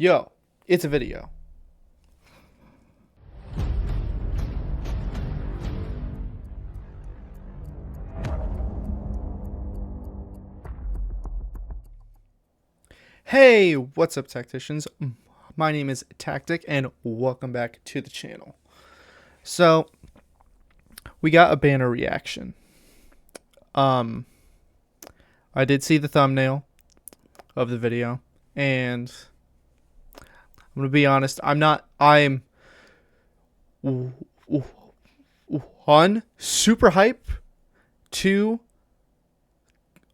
Yo, it's a video. Hey, what's up, tacticians? My name is Taqtik, and welcome back to the channel. So, we got a banner reaction. I did see the thumbnail of the video, and I'm gonna be honest. I'm one, super hype. Two,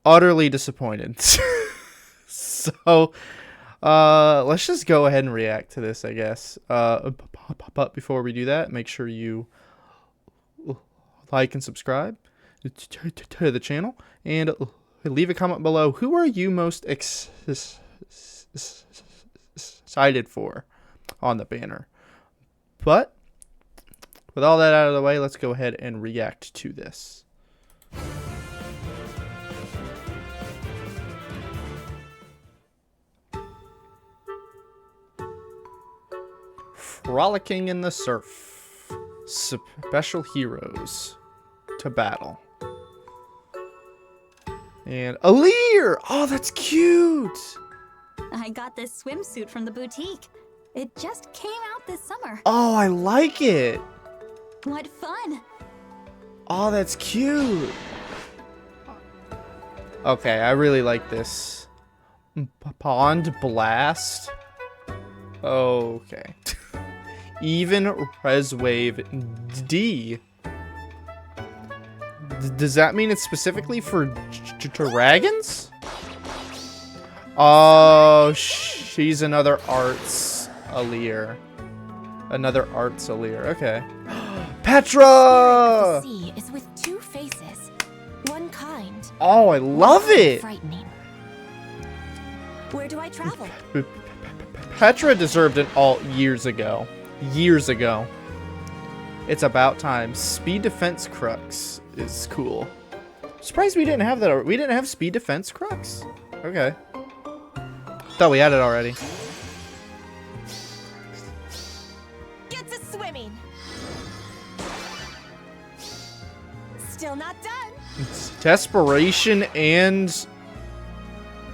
utterly disappointed. So, let's just go ahead and react to this, I guess. But before we do that, make sure you like and subscribe to the channel, and leave a comment below. Who are you most excited for on the banner? But with all that out of the way, let's go ahead and react to this. Frolicking in the surf. Special heroes to battle. And a leer! Oh, that's cute! I got this swimsuit from the boutique. It just came out this summer. Oh, I like it! What fun! Oh, that's cute! Okay, I really like this. Pond Blast. Okay. Even Res Wave D. Does that mean it's specifically for dragons? Oh, she's another arts Aleer. Another arts Aleer. Okay. Petra! The sea is with two faces, one kind. Oh, I love it. Frightening. Where do I travel? Petra deserved an alt years ago. Years ago. It's about time. Speed Defense Crux is cool. Surprised we didn't have that. We didn't have Speed Defense Crux? Okay. Thought we had it already. Get to swimming. Still not done. It's Desperation and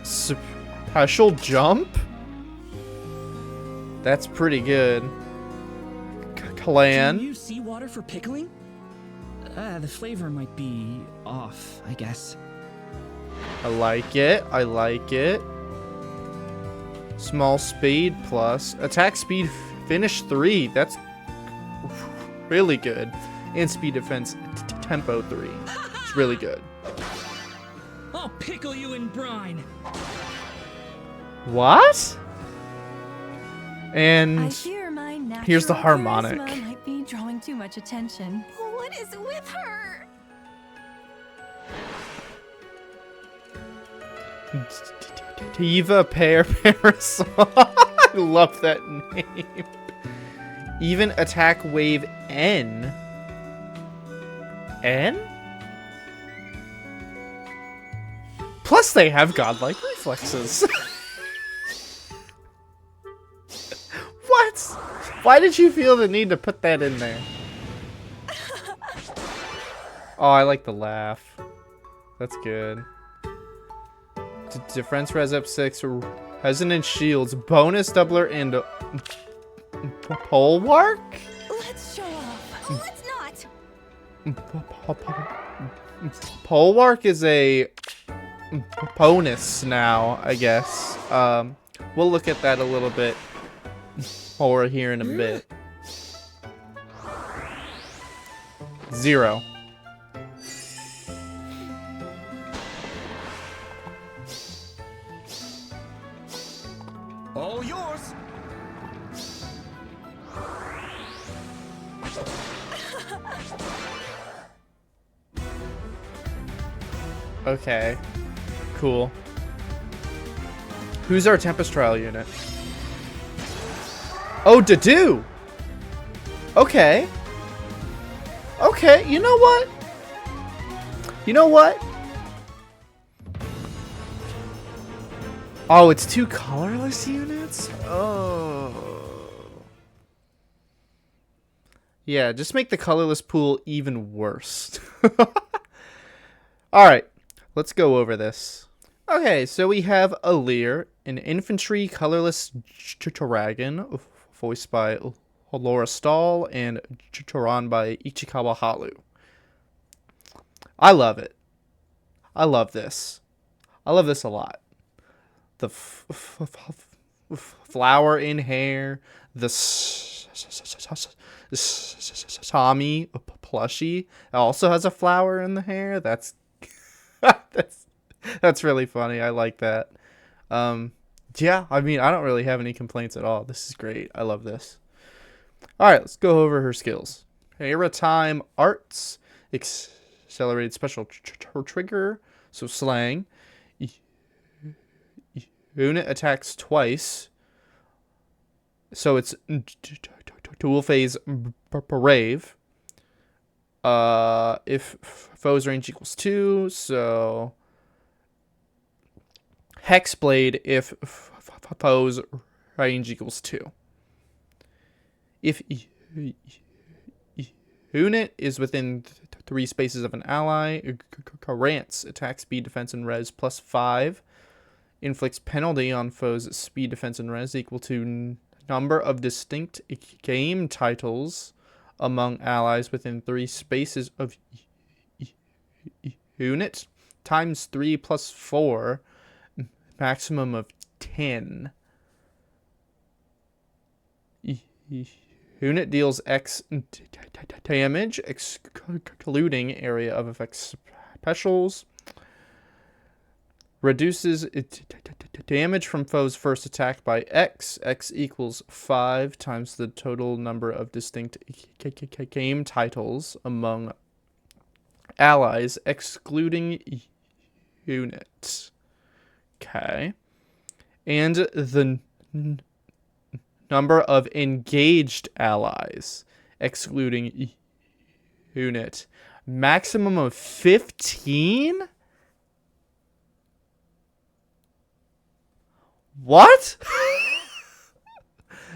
Special Jump? That's pretty good. Clan. Can you use seawater for pickling? The flavor might be off, I guess. I like it. I like it. Small speed plus attack speed finish 3. That's really good. And speed defense tempo 3. It's really good. I'll pickle you in brine. What? And here's the natural harmonic. charisma might be drawing too much attention. What is with her? Diva Pear Parasol. I love that name. Even attack wave N. N? Plus they have godlike reflexes. What? Why did you feel the need to put that in there? Oh, I like the laugh. That's good. Defense res up 6, resonant shields, bonus doubler, and bulwark? Let's show off. Let's not. Bulwark is a bonus now, I guess. We'll look at that a little bit more here in a bit. 0. All yours. Okay. Cool. Who's our Tempest Trial unit? Oh, Dadu! Okay. Okay, you know what? You know what? Oh, it's 2 colorless units? Oh. Yeah, just make the colorless pool even worse. Alright, let's go over this. Okay, so we have Alir, an infantry colorless dragon, voiced by Laura Stahl and drawn by Ichikawa Haru. I love it. I love this. I love this a lot. The flower in hair, the Tommy plushie also has a flower in the hair. That's that's really funny. I like that. Yeah, I mean, I don't really have any complaints at all. This is great. I love this. All right, let's go over her skills. Time arts, accelerated special trigger, so slang. Unit attacks twice, so it's dual phase brave. If foe's range equals 2, so Hexblade if foe's range equals 2. If unit is within 3 spaces of an ally, grants attack, speed, defense, and res plus 5. Inflicts penalty on foe's speed, defense, and res equal to number of distinct game titles among allies within 3 spaces of unit times 3 plus 4, maximum of 10. Unit deals X damage, excluding area of effect specials. Reduces damage from foe's first attack by X. X equals 5 times the total number of distinct game titles among allies, excluding units. Okay. And the number of engaged allies, excluding unit. Maximum of 15? What?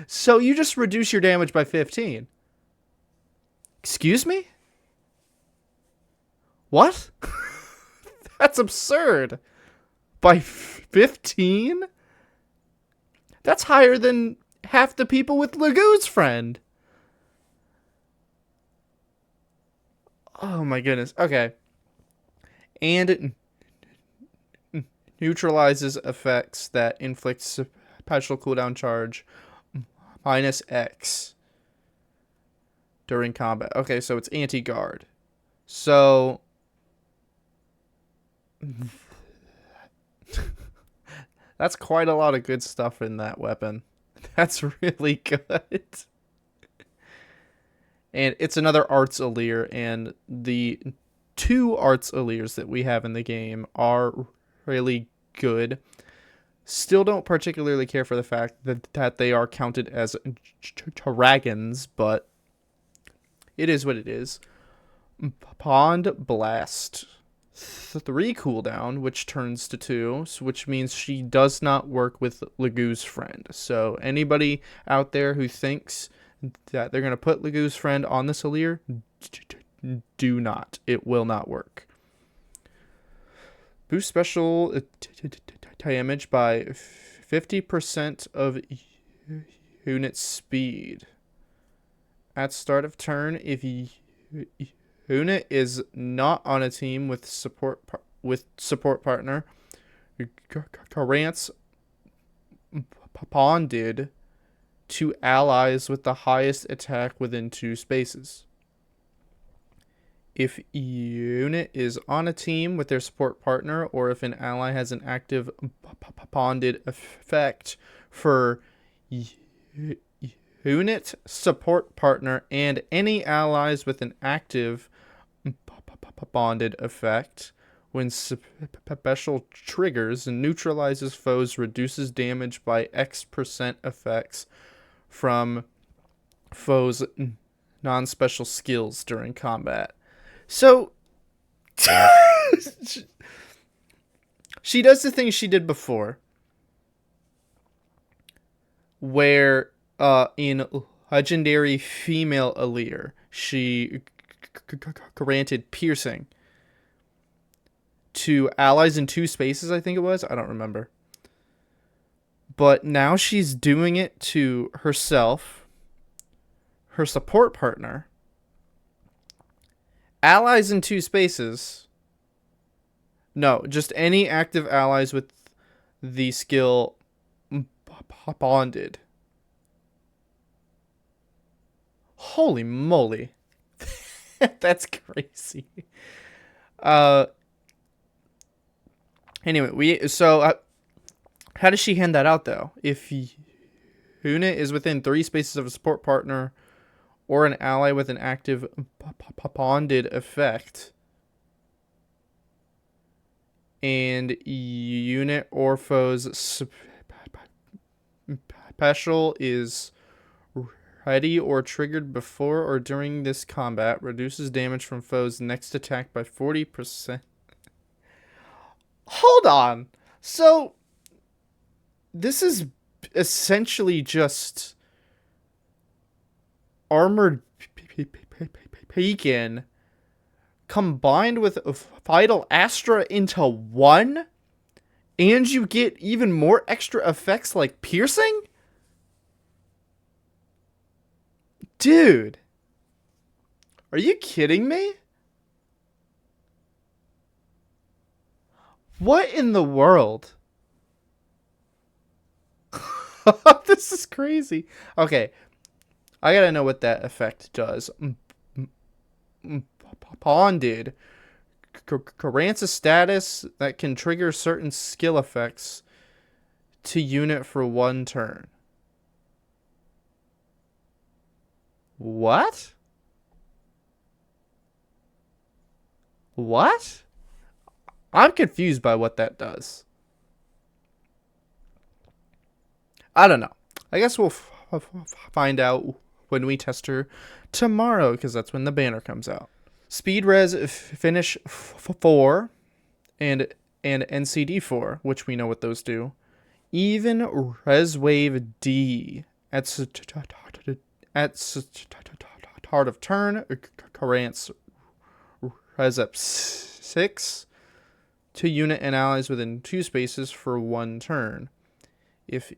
So you just reduce your damage by 15? Excuse me? What? That's absurd. By 15? That's higher than half the people with Lagoo's friend. Oh my goodness. Okay. And it neutralizes effects that inflict special cooldown charge minus X during combat. Okay, so it's anti-guard. So that's quite a lot of good stuff in that weapon. That's really good. And it's another Arts Alir, and the 2 Arts Alirs that we have in the game are really good. Still don't particularly care for the fact that they are counted as dragons, but it is what it is. Pond Blast. 3 cooldown, which turns to 2, which means she does not work with Lagoo's friend. So anybody out there who thinks that they're going to put Lagoo's friend on this Alir, do not. It will not work. Boost special damage by 50% of unit speed. At start of turn, if unit is not on a team with support partner, grants bonded to allies with the highest attack within 2 spaces. If unit is on a team with their support partner, or if an ally has an active bonded effect for unit, support partner, and any allies with an active bonded effect, when special triggers and neutralizes foes, reduces damage by X% effects from foes' non-special skills during combat. So she does the things she did before, where in legendary female Aleer, she granted piercing to allies in 2 spaces, I think it was. I don't remember. But now she's doing it to herself, her support partner, allies in 2 spaces. No, just any active allies with the skill bonded. Holy moly. That's crazy. Anyway, how does she hand that out though? If unit is within 3 spaces of a support partner or an ally with an active bonded effect, and unit or foe's special is ready or triggered before or during this combat, reduces damage from foe's next attack by 40%. Hold on. So, this is essentially just armored Pekin combined with Vital Astra into one, and you get even more extra effects like piercing? Dude, are you kidding me? What in the world? This is crazy. Okay, I gotta know what that effect does. Bonded grants a status that can trigger certain skill effects to unit for 1 turn. What? What? I'm confused by what that does. I don't know. I guess we'll find out when we test her tomorrow, because that's when the banner comes out. Speed Res Finish 4 and NCD 4, which we know what those do. Even Res Wave D at start of turn grants Res Up 6 to unit and allies within 2 spaces for 1 turn. If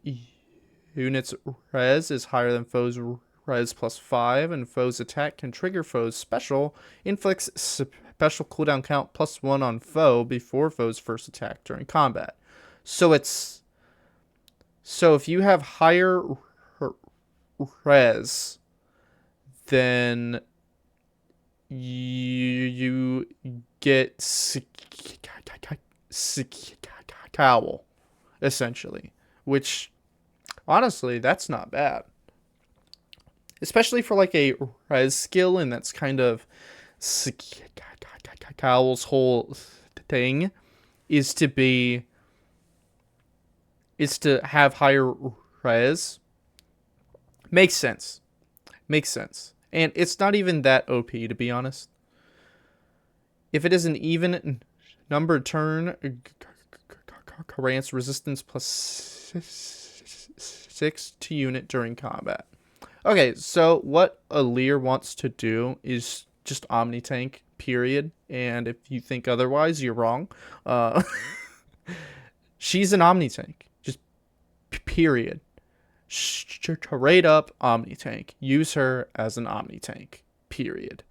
unit's res is higher than foe's res plus 5 and foe's attack can trigger foe's special, inflicts special cooldown count plus 1 on foe before foe's first attack during combat. So if you have higher res, then you get cowl, essentially, which honestly, that's not bad, especially for like a res skill, and that's kind of cowl's whole thing is to have higher res. Makes sense, and it's not even that OP, to be honest. If it is an even numbered turn, grants resistance plus 6 to unit during combat. Okay, so what Aleer wants to do is just Omni Tank, period. And if you think otherwise, you're wrong. She's an Omni Tank, just period. Straight up Omni Tank. Use her as an Omni Tank, period.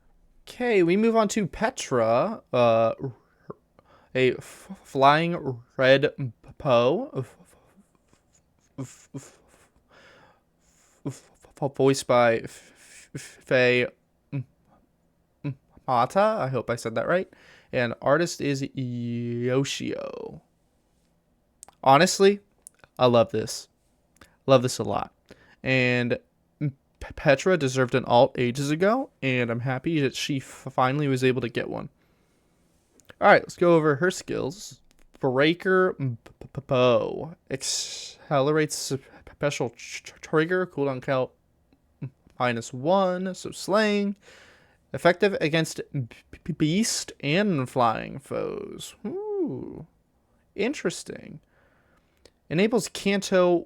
Okay, we move on to Petra, a flying red Poe, voiced by FEH. Mata, I hope I said that right, and artist is Yoshio. Honestly, I love this a lot, and Petra deserved an alt ages ago, and I'm happy that she finally was able to get one. Alright, let's go over her skills. Breaker Bow. Accelerates special trigger. Cooldown count -1. So slaying. Effective against beast and flying foes. Ooh. Interesting. Enables Kanto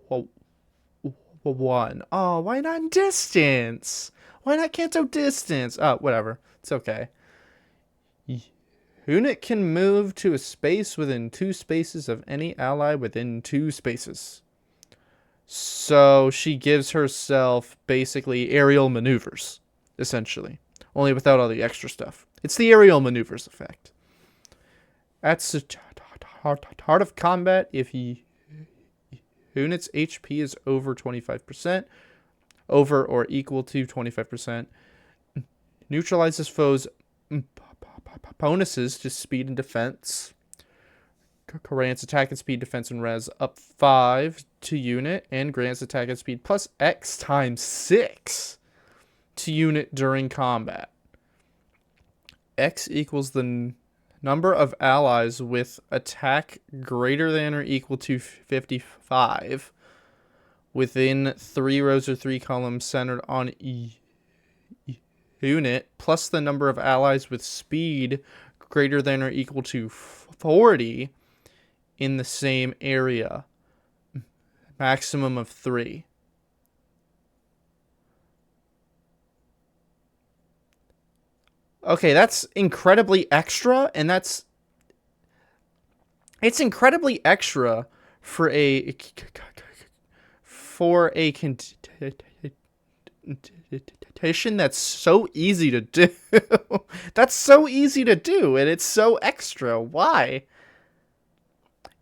1. Oh, why not in distance? Why not Kanto distance? Oh, whatever. It's okay. Unit can move to a space within 2 spaces of any ally within 2 spaces. So she gives herself basically aerial maneuvers, essentially. Only without all the extra stuff. It's the aerial maneuvers effect. At the start of combat, if unit's HP is over 25%, over or equal to 25%, neutralizes foes' bonuses to speed and defense. Grants attack and speed, defense, and res up 5 to unit, and grants attack and speed plus X times 6 to unit during combat. X equals the number of allies with attack greater than or equal to 55 within 3 rows or 3 columns centered on unit, plus the number of allies with speed greater than or equal to 40 in the same area. Maximum of 3. Okay, that's incredibly extra, and it's incredibly extra for a condition that's so easy to do. That's so easy to do, and it's so extra. Why?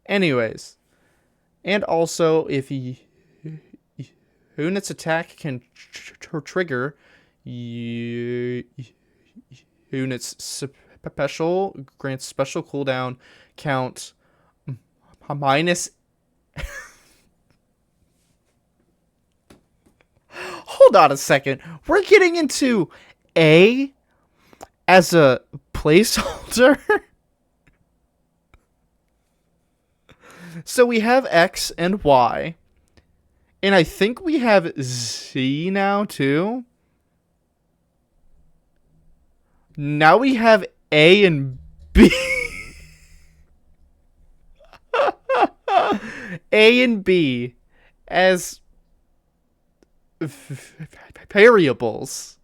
Anyways, and also if unit's attack can trigger unit's special, grants special cooldown count minus. Hold on a second. We're getting into A as a placeholder. So we have X and Y. And I think we have Z now too. Now we have A and B. A and B as variables.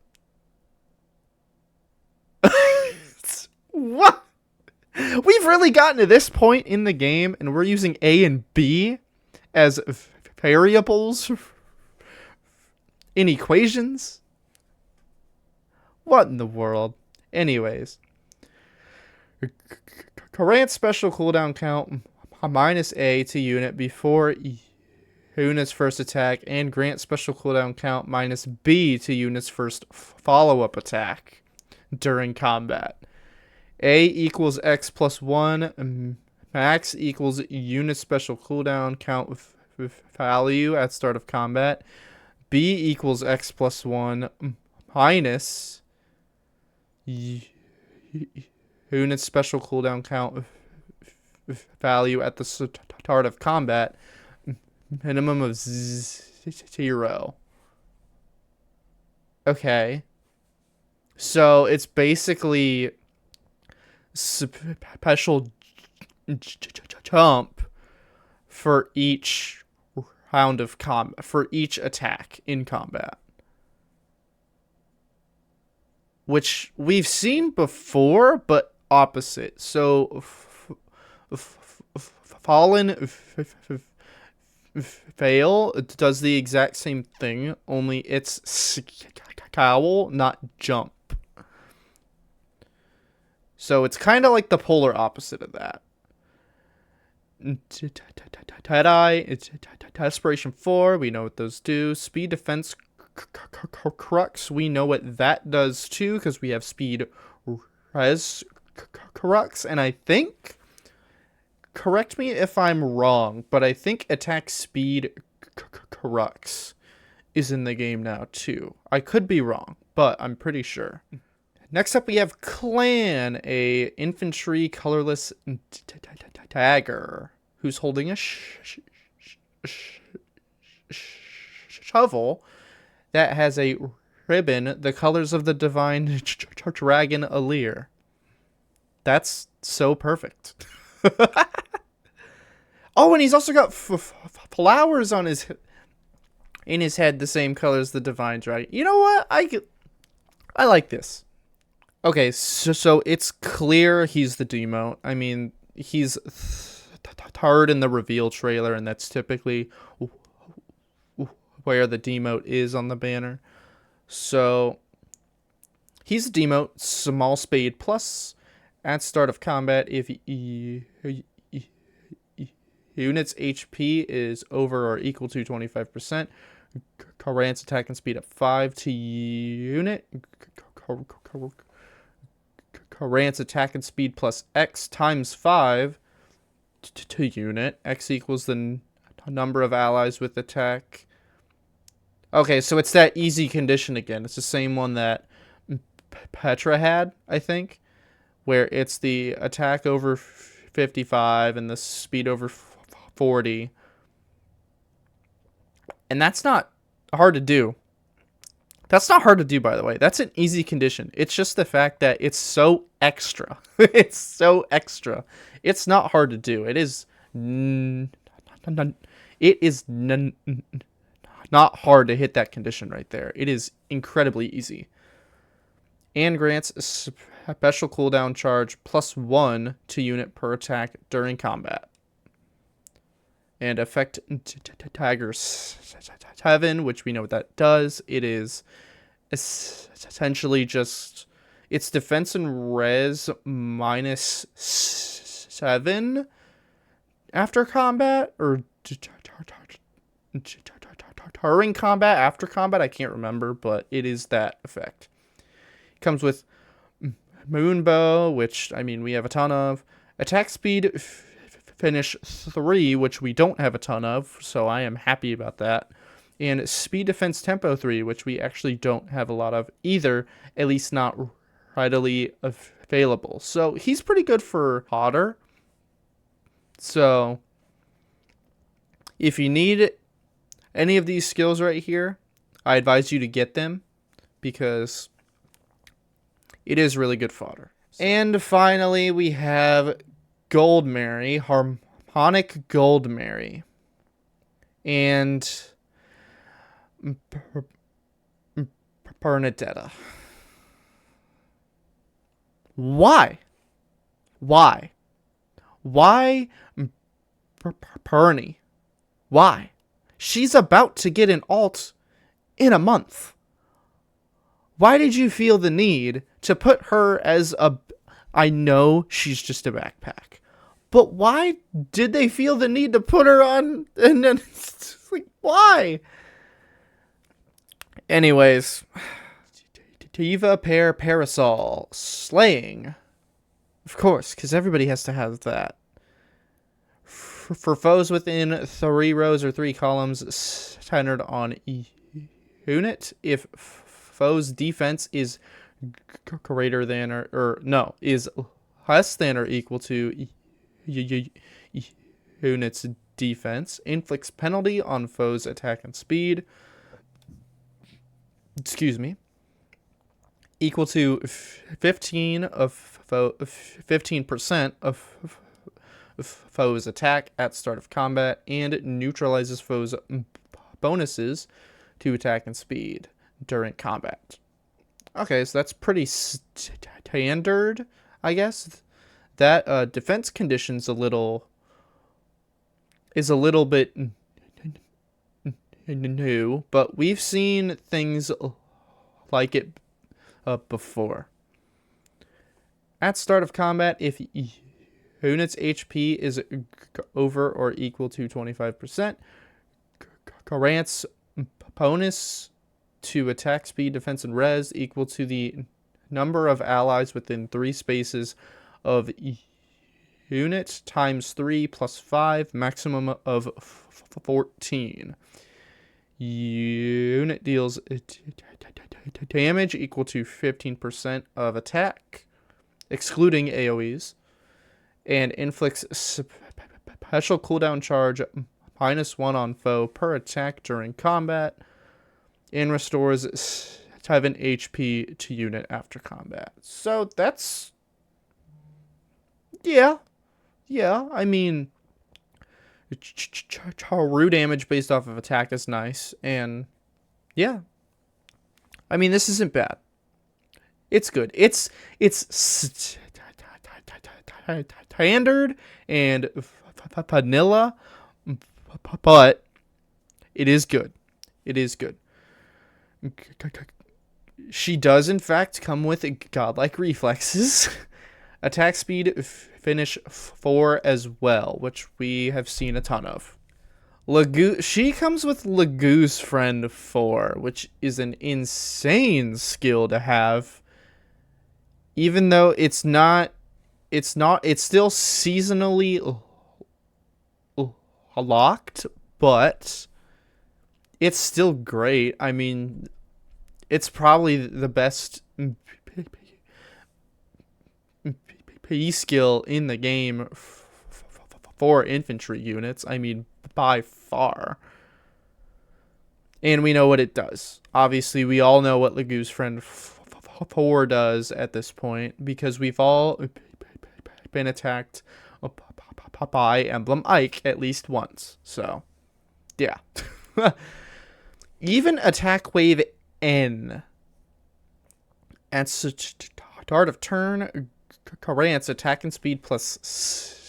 What? We've really gotten to this point in the game, and we're using A and B as variables in equations? What in the world? Anyways. Grant special cooldown count minus A to unit before unit's first attack, and grant special cooldown count minus B to unit's first follow-up attack during combat. A equals X plus 1, max equals unit special cooldown count value at start of combat. B equals X plus 1 minus unit special cooldown count value at the start of combat. Minimum of 0. Okay. So it's basically special jump for each round of combat, for each attack in combat. Which we've seen before, but opposite. So Fallen Fail does the exact same thing, only it's scowl, not jump. So it's kind of like the polar opposite of that. Tie-Dye, Desperation 4, we know what those do. Speed Defense Crux, we know what that does too, because we have Speed Res Crux, and I think, correct me if I'm wrong, but I think Attack Speed Crux is in the game now too. I could be wrong, but I'm pretty sure. Next up we have Clan, a infantry colorless dagger who's holding a shovel that has a ribbon the colors of the divine dragon Alir. That's so perfect. Oh, and he's also got flowers on in his head the same color as the Divine Dragon. You know what? I like this. Okay, so it's clear he's the demote. I mean, he's third in the reveal trailer, and that's typically where the demote is on the banner. So he's a demote, small spade plus. At start of combat, if unit's HP is over or equal to 25%, grants attack and speed up 5 to unit. Grants attack and speed plus X times 5 to unit. X equals the number of allies with attack. Okay, so it's that easy condition again. It's the same one that Petra had, I think, where it's the attack over 55 and the speed over 40. And that's not hard to do. That's not hard to do, by the way. That's an easy condition. It's just the fact that it's so extra. It's so extra. It's not hard to do. It is not hard to hit that condition right there. It is incredibly easy. And grants a special cooldown charge +1 to unit per attack during combat. And effect Tiger 7, which we know what that does. It is essentially just, it's defense and res -7 after combat, or during combat, after combat, I can't remember, but it is that effect. It comes with Moonbow, which, I mean, we have a ton of. Attack speed finish 3, which we don't have a ton of, so I am happy about that. And speed defense tempo 3, which we actually don't have a lot of either, at least not readily available. So he's pretty good for fodder. So if you need any of these skills right here, I advise you to get them, because it is really good fodder. And finally, we have Gold Mary, Harmonic Gold Mary. And Bernadetta. Why? Why? Why Bernie? Why? She's about to get an alt in a month. Why did you feel the need to put her as a... I know she's just a backpack, but why did they feel the need to put her on? And then it's like, why? Anyways, Diva Pair Parasol Slaying, of course, because everybody has to have that. For foes within 3 rows or 3 columns centered on unit, if foe's defense is greater than is less than or equal to unit's defense, inflicts penalty on foe's attack and speed. Excuse me. Equal to 15% of foe's attack at start of combat, and neutralizes foe's bonuses to attack and speed during combat. Okay, so that's pretty standard, I guess. That defense condition's a little bit new, but we've seen things like it before. At start of combat, if unit's HP is over or equal to 25%, grants bonus to attack speed, defense, and res equal to the number of allies within 3 spaces of unit times 3 plus 5, maximum of 14. Unit deals damage equal to 15% of attack, excluding AoEs, and inflicts special cooldown charge -1 on foe per attack during combat, and restores 7 HP to unit after combat. So that's... Yeah, I mean, true damage based off of attack is nice. And yeah, I mean, this isn't bad. It's good. It's standard and vanilla, but it is good. It is good. She does, in fact, come with godlike reflexes. Attack speed, finish 4 as well, which we have seen a ton of. She comes with Lagoo's Friend 4, which is an insane skill to have. Even though it's still seasonally locked, but it's still great. I mean, it's probably the best PE skill in the game for infantry units. I mean, by far. And we know what it does. Obviously, we all know what Lagoo's Friend 4 does at this point, because we've all been attacked by Emblem Ike at least once. So, yeah. Even Attack Wave N. At start of turn, grants attack and speed plus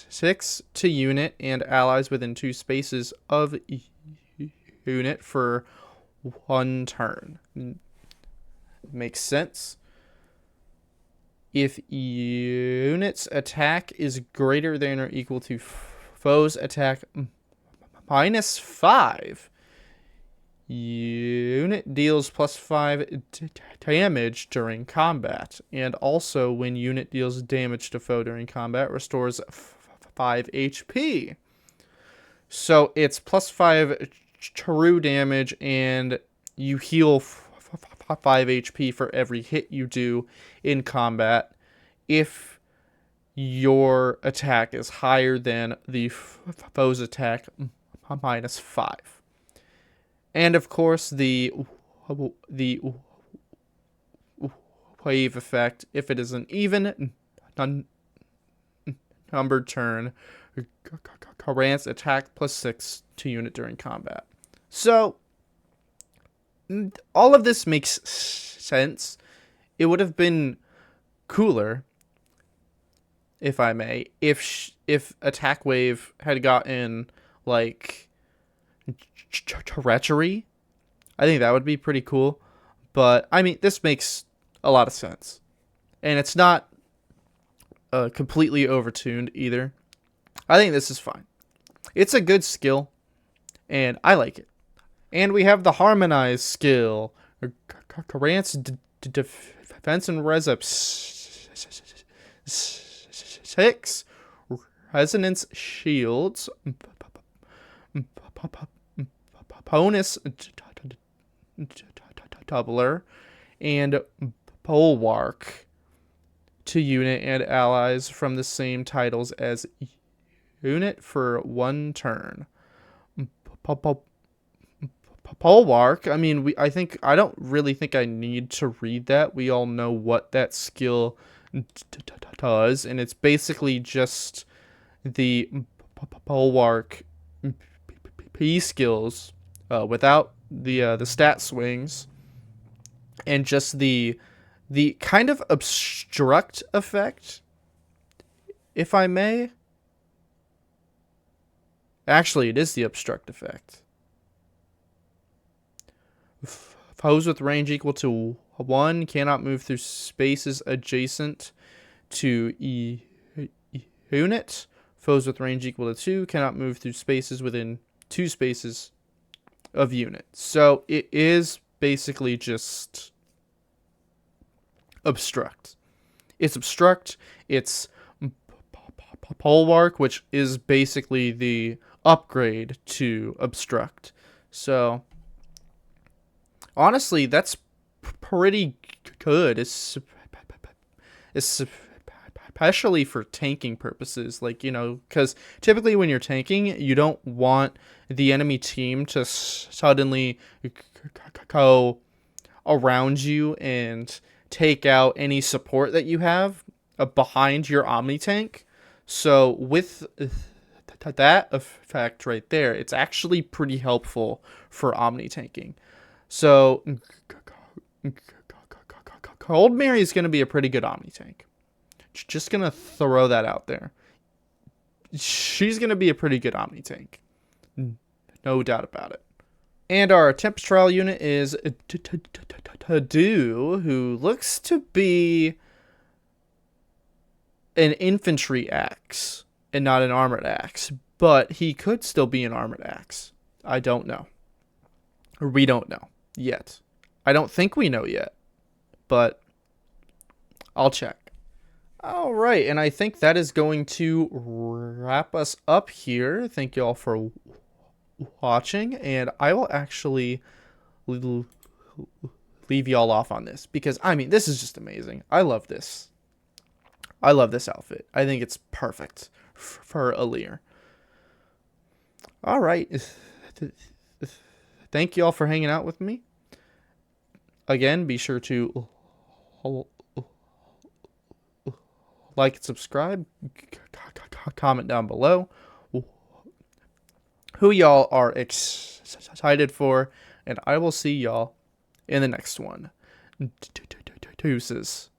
6 to unit and allies within 2 spaces of unit for 1 turn. Makes sense. If unit's attack is greater than or equal to foe's attack minus 5, unit deals plus 5 damage during combat. And also, when unit deals damage to foe during combat, restores 5 HP. So it's plus 5 true damage, and you heal 5 HP for every hit you do in combat if your attack is higher than the foe's attack minus 5. And of course, the wave effect, if it is an even numbered turn, grants attack plus 6 to unit during combat. So, all of this makes sense. It would have been cooler, if I may, if Attack Wave had gotten, like, treachery. I think that would be pretty cool. But, I mean, this makes a lot of sense. And it's not completely overtuned either. I think this is fine. It's a good skill, and I like it. And we have the Harmonized skill. Grants defense and res up 6. Resonance shields. Bonus doubler. And bulwark to unit and allies from the same titles as unit for 1 turn. Bulwark, I mean, I don't really think I need to read that. We all know what that skill does, and it's basically just the bulwark P skills without the stat swings, and just the kind of obstruct effect, if I may. Actually, it is the obstruct effect. Foes with range equal to 1 cannot move through spaces adjacent to unit. Foes with range equal to 2 cannot move through spaces within 2 spaces of unit. So it is basically just obstruct. It's obstruct. It's bulwark, which is basically the upgrade to obstruct. So honestly, that's pretty good. It's especially for tanking purposes. Like, because typically when you're tanking, you don't want the enemy team to suddenly go around you and take out any support that you have behind your Omni tank. So with that effect right there, it's actually pretty helpful for Omni tanking. So Cold Mary is going to be a pretty good Omni tank. Just going to throw that out there. She's going to be a pretty good Omni tank. No doubt about it. And our Tempest Trial unit is Tadu, who looks to be an infantry axe and not an armored axe. But he could still be an armored axe. I don't know. Or we don't know yet. I don't think we know yet. But I'll check. All right, and I think that is going to wrap us up here. Thank you all for watching, and I will actually leave y'all off on this because, I mean, this is just amazing. I love this. I love this outfit. I think it's perfect for Alir. All right. Thank you all for hanging out with me. Again, be sure to like and subscribe, comment down below who y'all are excited for, and I will see y'all in the next one. Deuces.